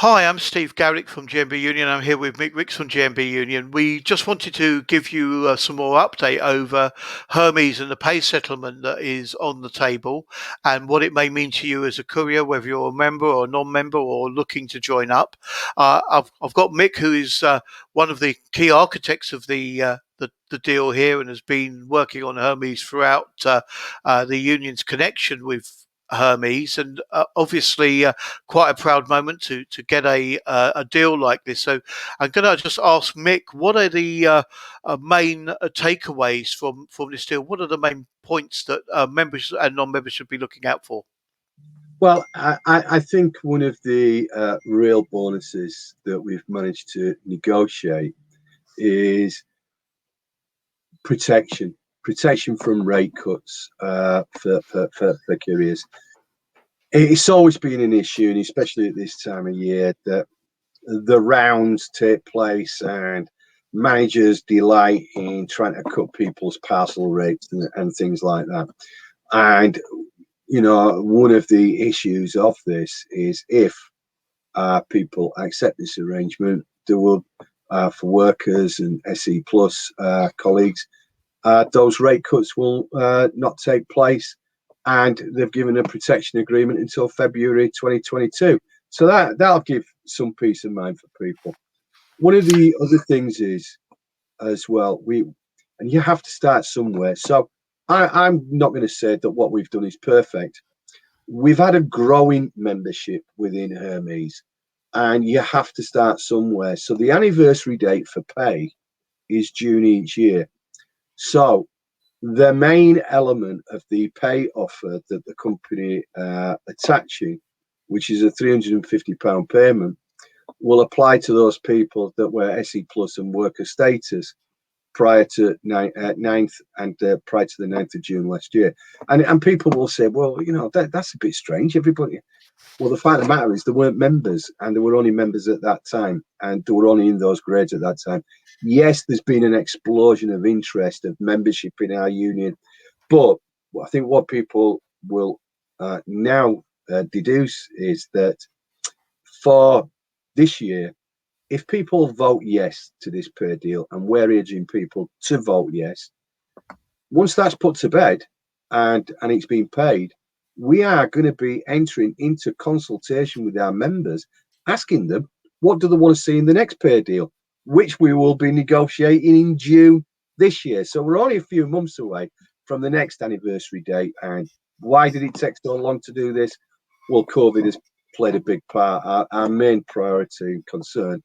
Hi, I'm Steve Garrick from GMB Union. I'm here with Mick Ricks from GMB Union. We just wanted to give you some more update over Hermes and the pay settlement that is on the table and what it may mean to you as a courier, whether you're a member or a non-member or looking to join up. I've got Mick, who is one of the key architects of the deal here and has been working on Hermes throughout the union's connection with Hermes, and obviously quite a proud moment to get a deal like this. So I'm going to just ask Mick, what are the main takeaways from this deal? What are the main points that members and non-members should be looking out for? Well, I think one of the real bonuses that we've managed to negotiate is protection from rate cuts for couriers. It's always been an issue, and especially at this time of year, that the rounds take place and managers delight in trying to cut people's parcel rates and things like that. And one of the issues of this is if people accept this arrangement, there will, for workers and SE Plus colleagues, those rate cuts will not take place, and they've given a protection agreement until February 2022. So that'll give some peace of mind for people. One of the other things is, as well, and you have to start somewhere. So I'm not going to say that what we've done is perfect. We've had a growing membership within Hermes, and you have to start somewhere. So the anniversary date for pay is June each year. So the main element of the pay offer that the company attach you, which is a £350 payment, will apply to those people that were SE Plus and worker status prior to 9th and prior to the 9th of June last year. And people will say, well, that's a bit strange. Everybody. Well, the fact of the matter is they weren't members, and they were only members at that time, and they were only in those grades at that time. Yes, there's been an explosion of interest of membership in our union, but I think what people will now deduce is that for this year, if people vote yes to this pay deal, and we're urging people to vote yes, once that's put to bed and it's been paid, we are going to be entering into consultation with our members, asking them what do they want to see in the next pay deal, which we will be negotiating in June this year. So we're only a few months away from the next anniversary date. And why did it take so long to do this? Well, COVID has played a big part. Our main priority and concern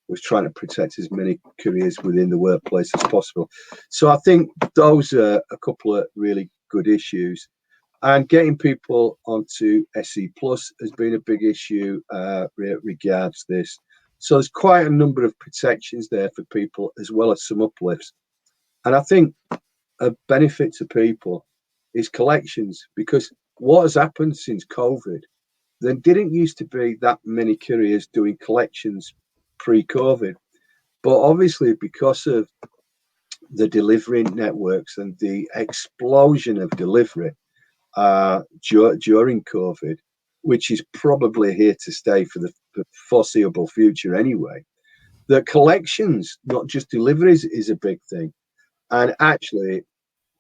was trying to protect as many careers within the workplace as possible. So I think those are a couple of really good issues. And getting people onto SE Plus has been a big issue regards this. So there's quite a number of protections there for people, as well as some uplifts. And I think a benefit to people is collections, because what has happened since COVID, there didn't used to be that many couriers doing collections pre-COVID. But obviously, because of the delivery networks and the explosion of delivery during COVID, which is probably here to stay for the foreseeable future anyway, the collections, not just deliveries, is a big thing. And actually,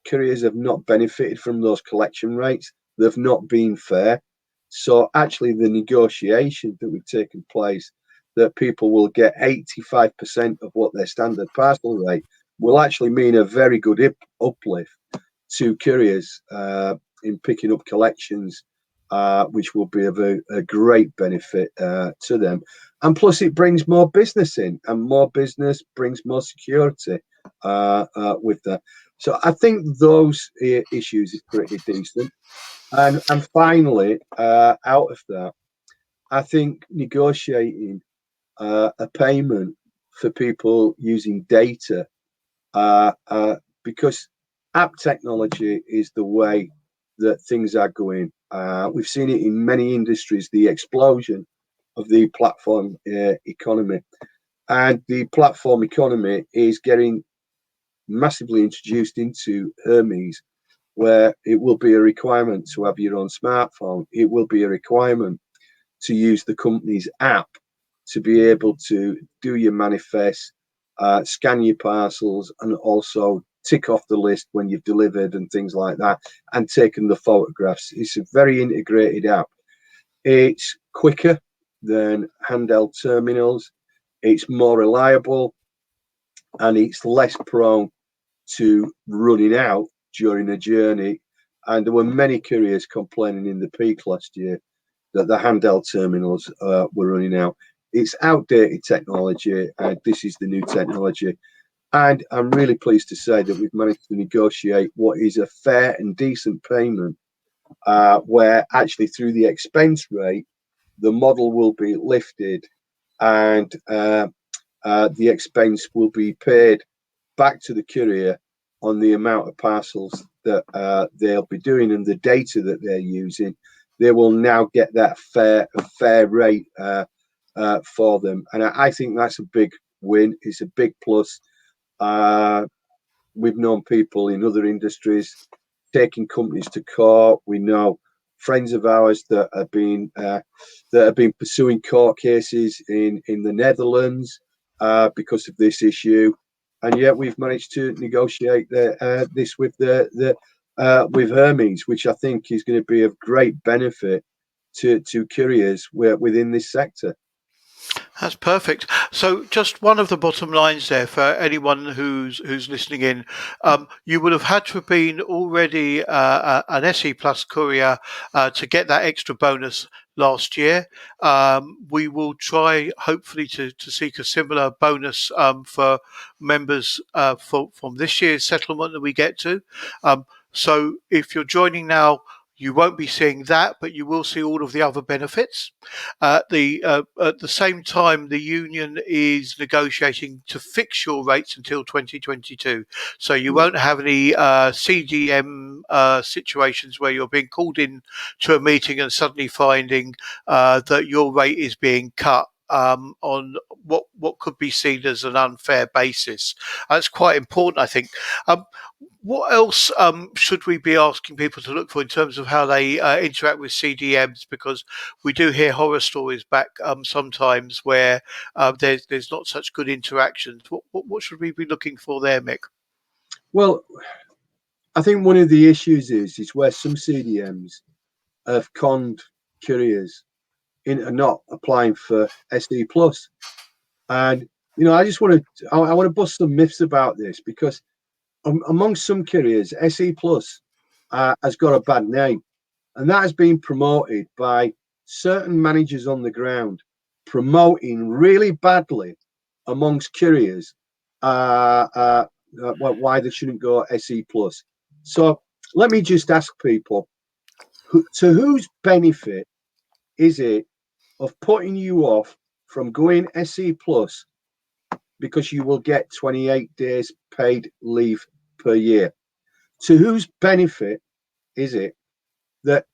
couriers have not benefited from those collection rates. They've not been fair. So actually, the negotiation that we've taken place, that people will get 85% of what their standard parcel rate, will actually mean a very good uplift to couriers in picking up collections, which will be of a great benefit to them. And plus, it brings more business in, and more business brings more security with that. So I think those issues is pretty decent. And finally, out of that, I think negotiating a payment for people using data, because app technology is the way that things are going. We've seen it in many industries, the explosion of the platform economy. And the platform economy is getting massively introduced into Hermes, where it will be a requirement to have your own smartphone. It will be a requirement to use the company's app to be able to do your manifest, scan your parcels, and also tick off the list when you've delivered and things like that, and taken the photographs. It's a very integrated app. It's quicker than handheld terminals. It's more reliable, and it's less prone to running out during a journey. And there were many couriers complaining in the peak last year that the handheld terminals were running out. It's outdated technology, and this is the new technology. And I'm really pleased to say that we've managed to negotiate what is a fair and decent payment, where actually through the expense rate, the model will be lifted, and the expense will be paid back to the courier on the amount of parcels that they'll be doing and the data that they're using. They will now get that fair rate for them, and I think that's a big win. It's a big plus. We've known people in other industries taking companies to court. We know friends of ours that have been pursuing court cases in the Netherlands because of this issue, and yet we've managed to negotiate this with with Hermes, which I think is going to be of great benefit to couriers within this sector. That's perfect. So, just one of the bottom lines there for anyone who's listening in, you would have had to have been already an SE Plus courier to get that extra bonus last year. We will try, hopefully, to seek a similar bonus for members from this year's settlement that we get to. So, if you're joining now, you won't be seeing that, but you will see all of the other benefits. At the same time, the union is negotiating to fix your rates until 2022. So you won't have any CDM situations where you're being called in to a meeting and suddenly finding that your rate is being cut on what could be seen as an unfair basis. That's quite important, I think. What else should we be asking people to look for in terms of how they interact with CDMs? Because we do hear horror stories back sometimes where there's not such good interactions. What should we be looking for there, Mick? Well, I think one of the issues is where some CDMs have conned couriers into not applying for SE Plus, and I just want to bust some myths about this, because among some couriers, SE Plus has got a bad name, and that has been promoted by certain managers on the ground, promoting really badly amongst couriers why they shouldn't go SE Plus. So let me just ask people, to whose benefit is it of putting you off from going SE Plus because you will get 28 days paid leave per year? To whose benefit is it that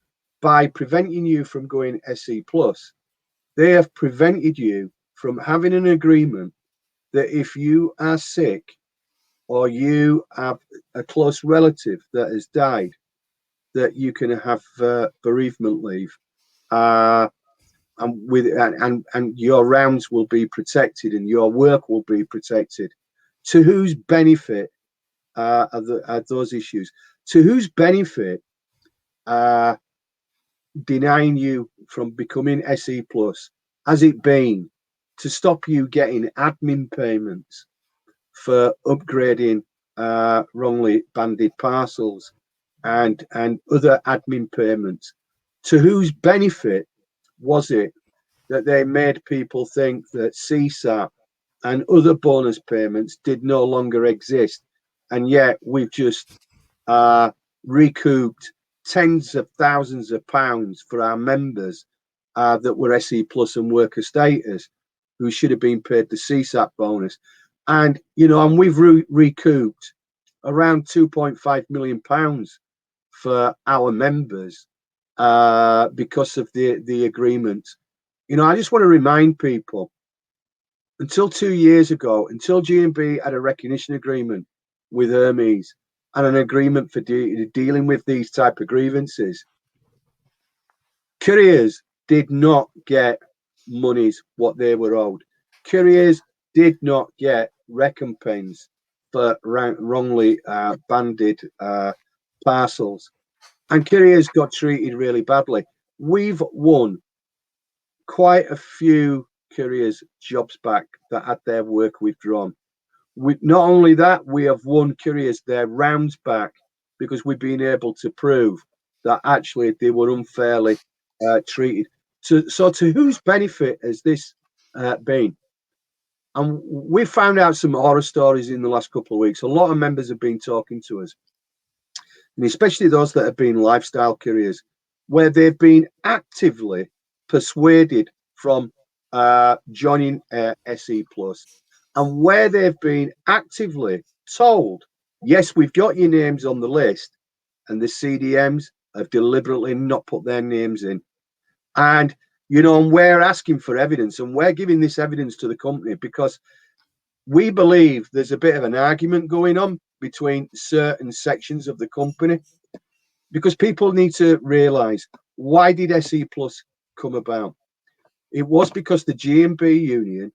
by preventing you from going SE Plus, they have prevented you from having an agreement that if you are sick or you have a close relative that has died, that you can have bereavement leave, and your rounds will be protected and your work will be protected? To whose benefit are those issues? To whose benefit denying you from becoming SE Plus has it been to stop you getting admin payments for upgrading wrongly banded parcels and other admin payments? To whose benefit was it that they made people think that CSAP and other bonus payments did no longer exist, and yet we've just recouped tens of thousands of pounds for our members that were SE Plus and worker status, who should have been paid the CSAP bonus? And we've recouped around 2.5 million pounds for our members because of the agreement. I just want to remind people, until 2 years ago, until G&B had a recognition agreement with Hermes and an agreement for dealing with these type of grievances, couriers did not get monies what they were owed. Couriers did not get recompense for wrongly banded parcels, and couriers got treated really badly. We've won quite a few couriers jobs back that had their work withdrawn. Not only that, we have won couriers their rounds back because we've been able to prove that actually they were unfairly treated. So to whose benefit has this been? And we've found out some horror stories in the last couple of weeks. A lot of members have been talking to us, and especially those that have been lifestyle couriers, where they've been actively persuaded from joining SE Plus, and where they've been actively told, yes, we've got your names on the list, and the CDMs have deliberately not put their names in. And, and we're asking for evidence, and we're giving this evidence to the company because we believe there's a bit of an argument going on between certain sections of the company, because people need to realize, why did SE Plus come about? It was because the G&B union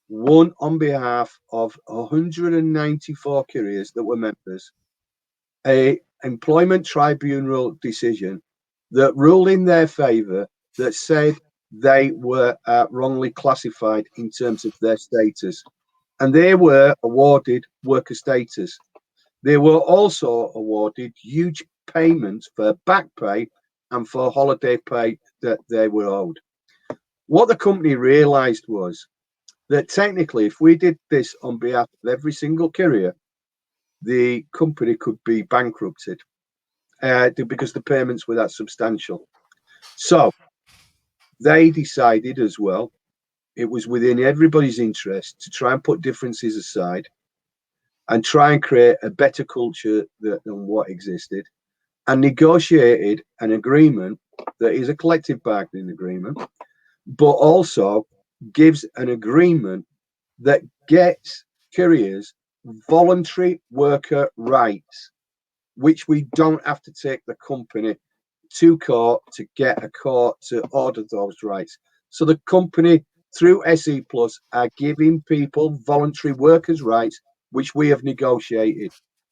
won on behalf of 194 couriers that were members a employment tribunal decision that ruled in their favor, that said they were wrongly classified in terms of their status, and they were awarded worker status. They were also awarded huge payments for back pay and for holiday pay that they were owed. What the company realized was that technically, if we did this on behalf of every single courier, the company could be bankrupted because the payments were that substantial. So they decided as well, it was within everybody's interest to try and put differences aside and try and create a better culture than what existed, and negotiated an agreement that is a collective bargaining agreement, but also gives an agreement that gets couriers voluntary worker rights, which we don't have to take the company to court to get a court to order those rights. So the company, through SE Plus, are giving people voluntary workers' rights, which we have negotiated.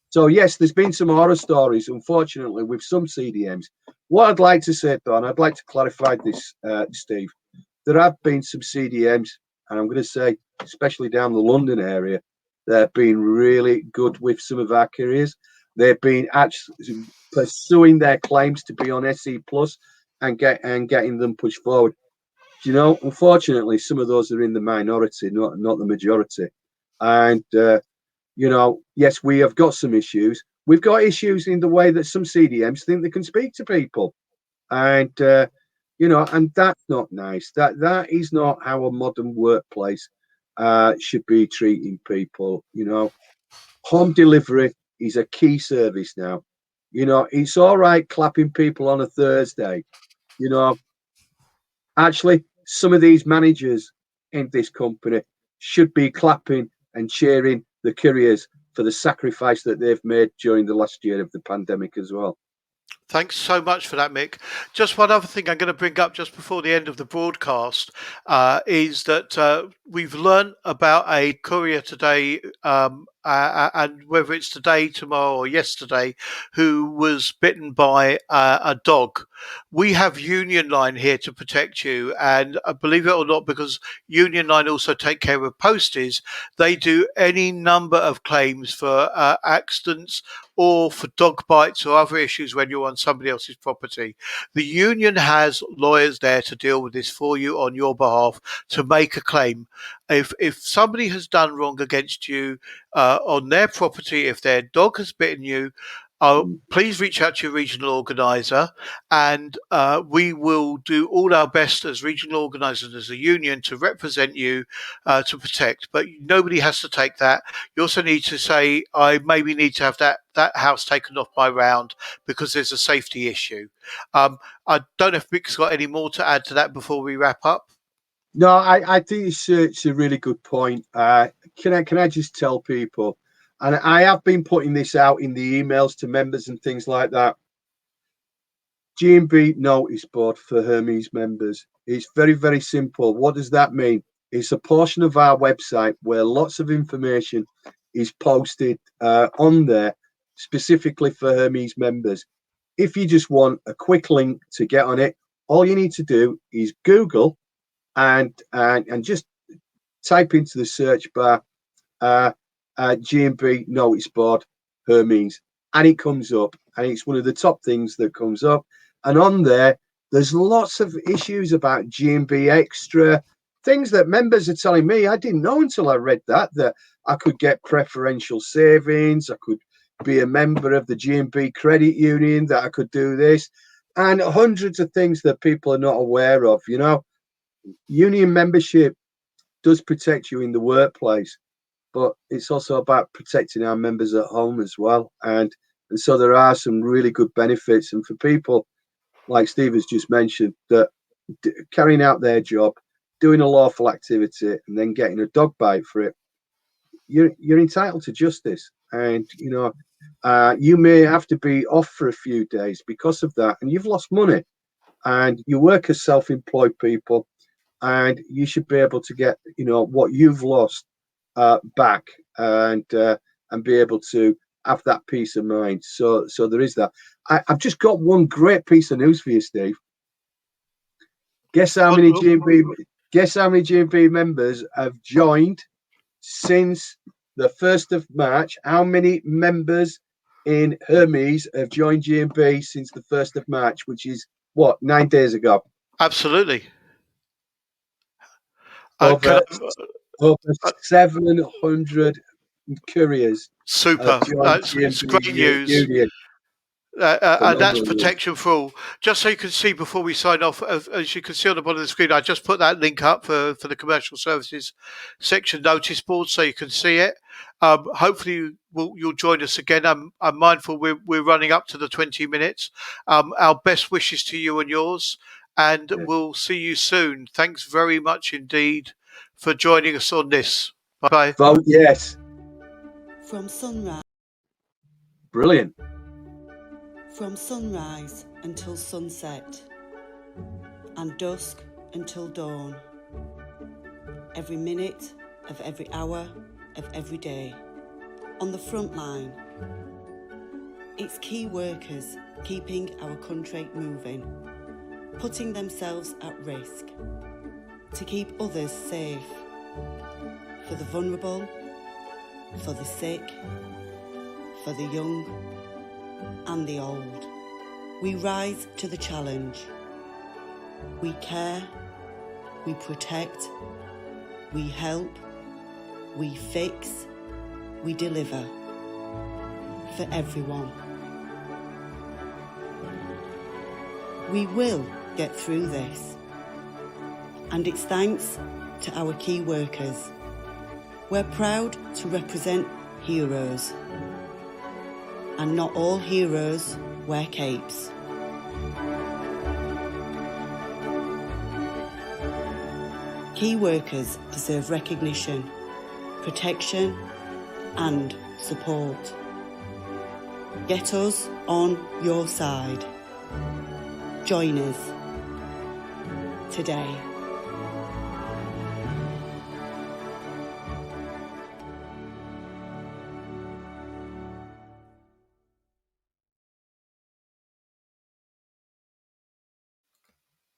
So yes, there's been some horror stories, unfortunately, with some CDMs. What I'd like to say, though, and I'd like to clarify this, Steve, there have been some CDMs, and I'm going to say, especially down the London area, that have been really good with some of our couriers. They've been actually pursuing their claims to be on SE Plus and getting them pushed forward. Unfortunately, some of those are in the minority, not the majority. And yes, we have got some issues. We've got issues in the way that some CDMs think they can speak to people, and and that's not nice. That is not how a modern workplace should be treating people. Home delivery is a key service now. It's all right clapping people on a Thursday. Actually, some of these managers in this company should be clapping and cheering the couriers for the sacrifice that they've made during the last year of the pandemic as well. Thanks so much for that, Mick. Just one other thing I'm going to bring up just before the end of the broadcast is that we've learned about a courier today, and whether it's today, tomorrow, or yesterday, who was bitten by a dog. We have Union Line here to protect you, and believe it or not, because Union Line also take care of posties, they do any number of claims for accidents or for dog bites or other issues when you're on somebody else's property. The union has lawyers there to deal with this for you on your behalf to make a claim. If somebody has done wrong against you on their property, if their dog has bitten you, please reach out to your regional organiser, and we will do all our best as regional organisers, as a union, to represent you to protect. But nobody has to take that. You also need to say, I maybe need to have that house taken off my round because there's a safety issue. I don't know if Mick's got any more to add to that before we wrap up. No, I think it's a really good point. Can I just tell people, and I have been putting this out in the emails to members and things like that. G&B notice board for Hermes members. It's very, very simple. What does that mean? It's a portion of our website where lots of information is posted on there specifically for Hermes members. If you just want a quick link to get on it, all you need to do is Google and just type into the search bar G&B notice board Hermes, and it comes up, and it's one of the top things that comes up. And on there, there's lots of issues about G&B extra, things that members are telling me I didn't know until I read that I could get preferential savings, I could be a member of the G&B credit union, that I could do this, and hundreds of things that people are not aware of. You know, union membership does protect you in the workplace, but it's also about protecting our members at home as well. And so there are some really good benefits. And for people like Steve has just mentioned, that carrying out their job, doing a lawful activity, and then getting a dog bite for it, you're entitled to justice. And, you know, you may have to be off for a few days because of that, and you've lost money. And you work as self-employed people, and you should be able to get, you know, what you've lost back, and be able to have that peace of mind. So there is that. I've just got one great piece of news for you, Steve. Guess how many G&B members have joined since the 1st of March? How many members in Hermes have joined G&B since the 1st of March, which is what, 9 days ago? Absolutely. Over 700 couriers have Super. joined It's great G&B news. Union. And that's Phenomenal news. protection for all. Just so you can see before we sign off, as you can see on the bottom of the screen, I just put that link up for the commercial services section notice board, so you can see it. Hopefully you'll join us again. I'm mindful we're running up to the 20 minutes. Our best wishes to you and yours, and we'll see you soon. Thanks very much indeed for joining us on this. Bye-bye. Vote yes. From sunrise. Brilliant. From sunrise until sunset, and dusk until dawn. Every minute of every hour of every day. On the front line, it's key workers keeping our country moving, putting themselves at risk to keep others safe. For the vulnerable, for the sick, for the young and the old. We rise to the challenge. We care, we protect, we help, we fix, we deliver. For everyone. We will get through this. And it's thanks to our key workers. We're proud to represent heroes. And not all heroes wear capes. Key workers deserve recognition, protection and support. Get us on your side. Join us today.